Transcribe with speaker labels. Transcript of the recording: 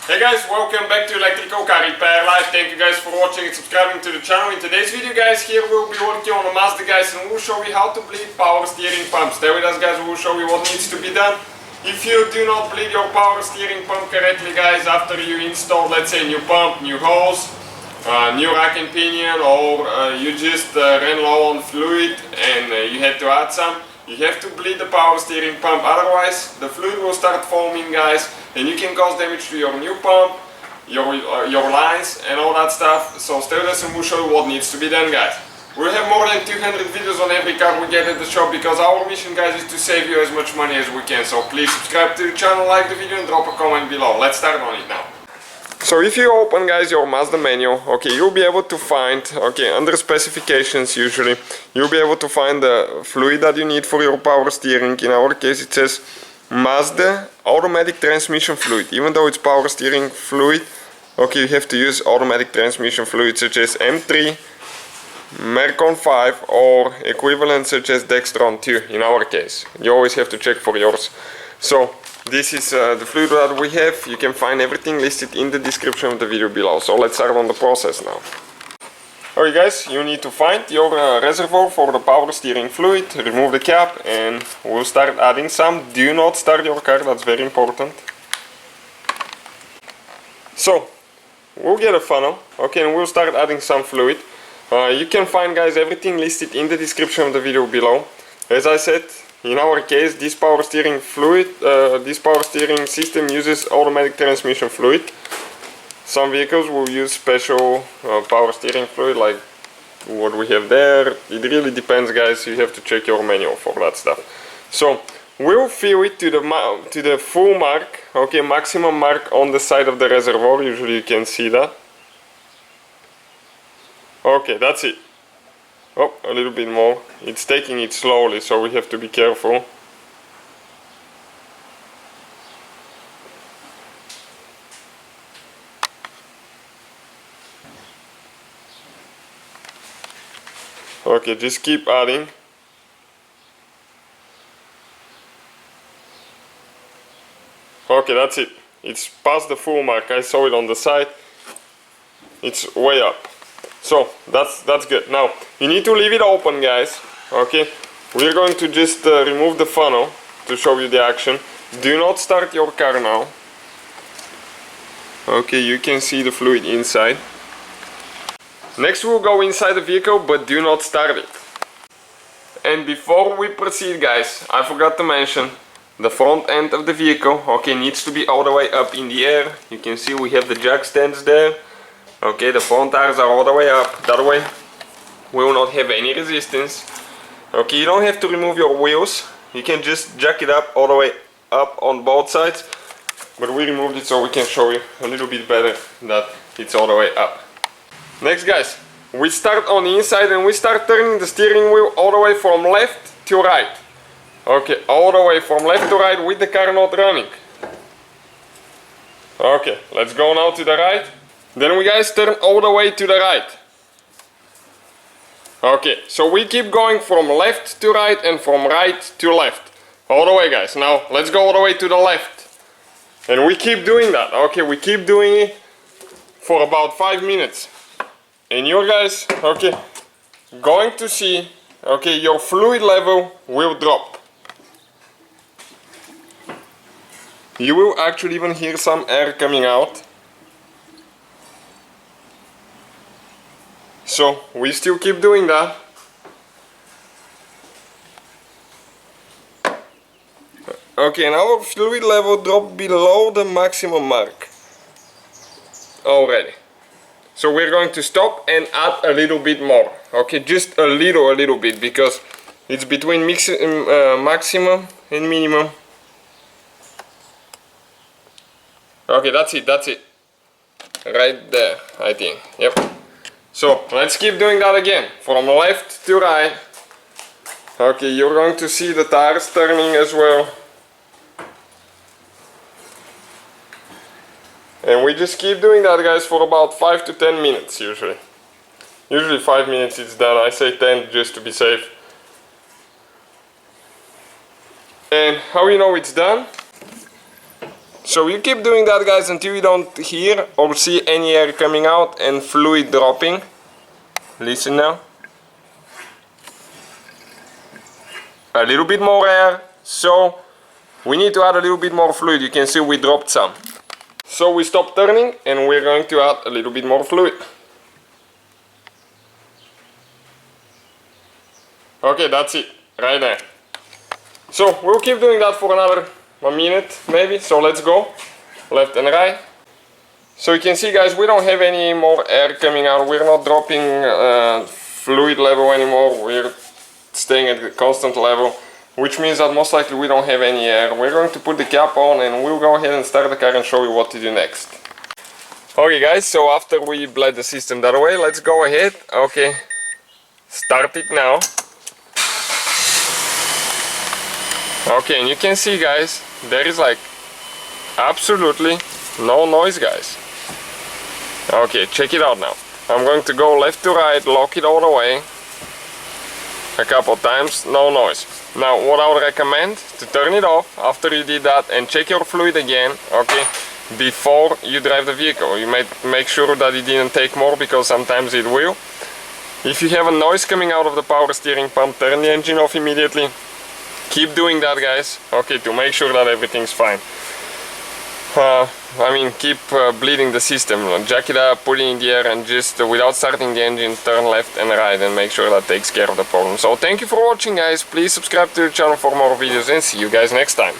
Speaker 1: Hey guys, welcome back to Electrical Car Repair Live. Thank you guys for watching and subscribing to the channel. In today's video guys, here we'll be working on a Mazda guys, and we'll show you how to bleed power steering pump. Stay with us guys, we'll show you what needs to be done. If you do not bleed your power steering pump correctly guys, after you install, let's say, new pump, new hose, new rack and pinion, or you just ran low on fluid and you had to add some, you have to bleed the power steering pump, otherwise the fluid will start foaming guys, and you can cause damage to your new pump, your lines and all that stuff. So stay with us and we'll show you what needs to be done guys. We'll have more than 200 videos on every car we get at the shop, because our mission guys is to save you as much money as we can. So please subscribe to the channel, like the video and drop a comment below. Let's start on it now. So if you open guys your Mazda manual, okay, you'll be able to find, okay, under specifications usually, you'll be able to find the fluid that you need for your power steering. In our case it says Mazda automatic transmission fluid. Even though it's power steering fluid, okay, you have to use automatic transmission fluid such as M3, Mercon 5 or equivalent such as Dextron 2 in our case. You always have to check for yours. So this is the fluid that we have. You can find everything listed in the description of the video below. So let's start on the process now. Alright guys, you need to find your reservoir for the power steering fluid, remove the cap, and we'll start adding some. Do not start your car, that's very important. So we'll get a funnel, okay, and we'll start adding some fluid. You can find guys everything listed in the description of the video below. As I said, in our case, this power steering fluid, this power steering system uses automatic transmission fluid. Some vehicles will use special power steering fluid like what we have there. It really depends guys, you have to check your manual for that stuff. So we'll fill it to the full mark, okay, maximum mark on the side of the reservoir. Usually you can see that. Okay, that's it. Oh, a little bit more. It's taking it slowly, so we have to be careful. Okay, just keep adding. Okay, that's it. It's past the full mark. I saw it on the side. It's way up. So that's good. Now you need to leave it open guys. Okay, we're going to just remove the funnel to show you the action. Do not start your car now. Okay, you can see the fluid inside. Next we'll go inside the vehicle, but do not start it. And before we proceed guys, I forgot to mention the front end of the vehicle, okay, needs to be all the way up in the air. You can see we have the jack stands there. Okay, the front tires are all the way up. That way we will not have any resistance. Okay, you don't have to remove your wheels. You can just jack it up all the way up on both sides. But we removed it so we can show you a little bit better that it's all the way up. Next guys, we start on the inside and we start turning the steering wheel all the way from left to right. Okay, all the way from left to right with the car not running. Okay, let's go now to the right. Then we guys turn all the way to the right. Okay, so we keep going from left to right and from right to left. All the way guys. Now let's go all the way to the left. And we keep doing that. Okay, we keep doing it for about 5 minutes. And you guys, okay, going to see, okay, your fluid level will drop. You will actually even hear some air coming out. So we still keep doing that. Okay, now our fluid level dropped below the maximum mark already. So we're going to stop and add a little bit more. Okay, just a little bit, because it's between maximum and minimum. Okay, that's it. Right there, I think. Yep. So let's keep doing that again, from left to right. Okay, you're going to see the tires turning as well. And we just keep doing that guys for about 5 to 10 minutes usually. Usually 5 minutes it's done, I say 10 just to be safe. And how you know it's done? So you keep doing that, guys, until you don't hear or see any air coming out and fluid dropping. Listen now. A little bit more air, so we need to add a little bit more fluid. You can see we dropped some. So we stop turning and we're going to add a little bit more fluid. Okay, that's it, right there. So we'll keep doing that for another 1 minute maybe, so let's go, left and right. So you can see, guys, we don't have any more air coming out, we're not dropping fluid level anymore, we're staying at the constant level, which means that most likely we don't have any air. We're going to put the cap on and we'll go ahead and start the car and show you what to do next. Okay, guys, so after we bled the system that way, let's go ahead, okay, start it now. Okay, and you can see, guys, there is like absolutely no noise, guys. Okay, check it out now. I'm going to go left to right, lock it all the way a couple times, no noise. Now what I would recommend, to turn it off after you did that and check your fluid again, okay, before you drive the vehicle. You might make sure that it didn't take more, because sometimes it will. If you have a noise coming out of the power steering pump, turn the engine off immediately. Keep doing that, guys, okay, to make sure that everything's fine. I mean, keep bleeding the system, jack it up, put it in the air, and just without starting the engine, turn left and right and make sure that takes care of the problem. So thank you for watching, guys. Please subscribe to the channel for more videos and see you guys next time.